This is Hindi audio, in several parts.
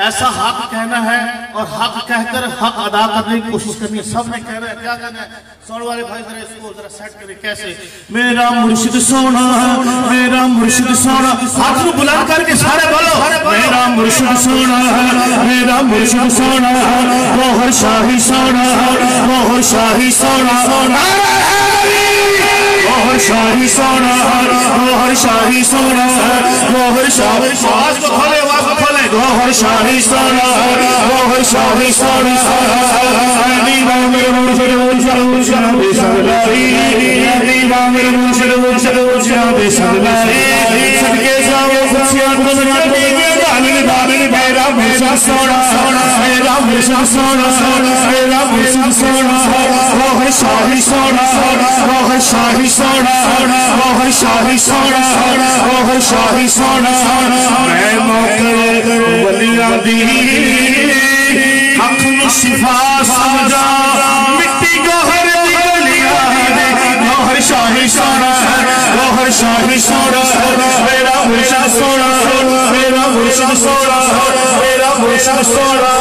ऐसा हक कहना है और हक कहकर हक अदा करने की कोशिश करनी है। सब ने कह रहे हैं क्या कहना है, सुन वाले भाई जरा इसको जरा सेट करें कैसे। मेरा मुर्शिद सोना, मेरा मुर्शिद सोना, हाथ को बुलंद करके सारे बोलो, मेरा मुर्शिद सोना, मेरा मुर्शिद सोना, गोहर शाही सोना, गोहर शाही सोना, गोहर शाही सोना, गोहर शाही सोना, गोहर शाही, आवाज को खोले, आवाज को खोले, गोहर शाही सोना, गोहर शाही सोना, दीवा मेरे मुर्शिद मुर्शिद बेसगलाई, दीवा मेरे मुर्शिद मुर्शिद बेसगलाई, सदके जाओ खुशियां गुजरने के दानिल दानिल, मेरा मुर्शिद सोना, मेरा मुर्शिद सोना, मेरा मुर्शिद सोना, गोहर शाही सोना, गोहर शाही सोना, गोहर शाही सोना, गोहर शाही सोना, मैं मौके वलियां दी अख नूं शिफा समझा, मिट्टी गोहर दी गलियां दे, गोहर शाही सोना, गोहर शाही सोना, मेरा मुर्शिद सोना, मेरा मुर्शिद सोना, मेरा मुर्शिद सोना।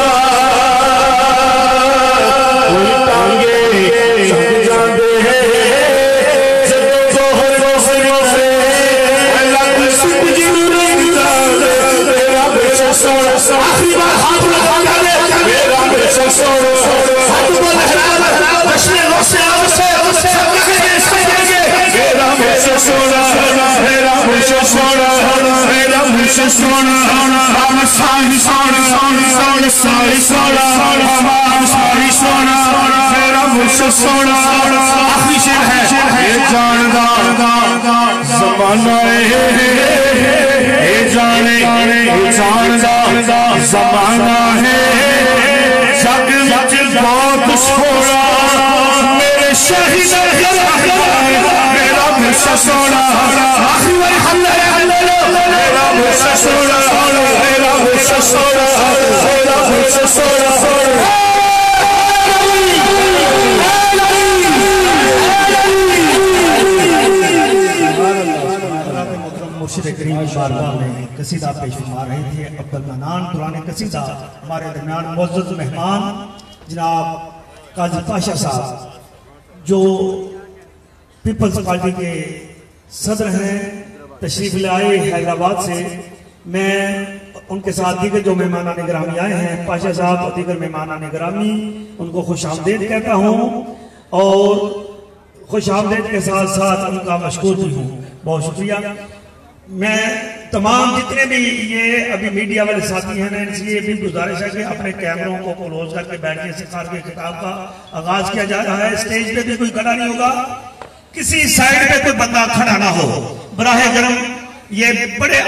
आखिरी बार हाथ लगा दे, मेरा मुर्शिद सोना, हाथ को लहरा बशने से मेरा मुर्शिद सोना, मेरा मुर्शिद सोना, मेरा मुर्शिद सोना, हम साही सोना, सोना साही सोना, हम साही सोना, मेरा मुर्शिद सोना। आखिरी शेर है, ये जानदा ज़माना है, ये जाने जानदा ज़माना है, जग विच बहुत सोना, मेरे शहीद मेरा मुर्शिद सोना, आखिरी बार मेरा मुर्शिद सोना, मेरा मुर्शिद सोना, मेरा मुर्शिद सोना। मुर्शिद करीम बारगाह में कसीदा पेश फरमा रहे थे अब्दुल मन्नान दुरानी कसीदा। हमारे दरमियान मुअज़्ज़ज़ मेहमान जनाब काजी पाशा साहब जो पीपल्स पार्टी के सदर हैं, तशरीफ लाए हैदराबाद से। मैं उनके साथ दीगर जो मेहमानान गिरामी आए हैं, पाशा साहब और दीगर मेहमानान गिरामी, उनको खुश आमदीद कहता हूँ और खुश आमदीद के साथ साथ उनका मशकूर भी हूँ। बहुत शुक्रिया। मैं तमाम जितने भी ये अभी मीडिया वाले साथी हैं, इनसे ये भी गुजारिश है कि अपने कैमरों को क्लोज करके बैठिए। सिखार के किताब का आगाज किया जा रहा है। स्टेज पे भी कोई खड़ा नहीं होगा, किसी साइड पे कोई बंदा खड़ा ना हो। बराहे गरम ये बड़े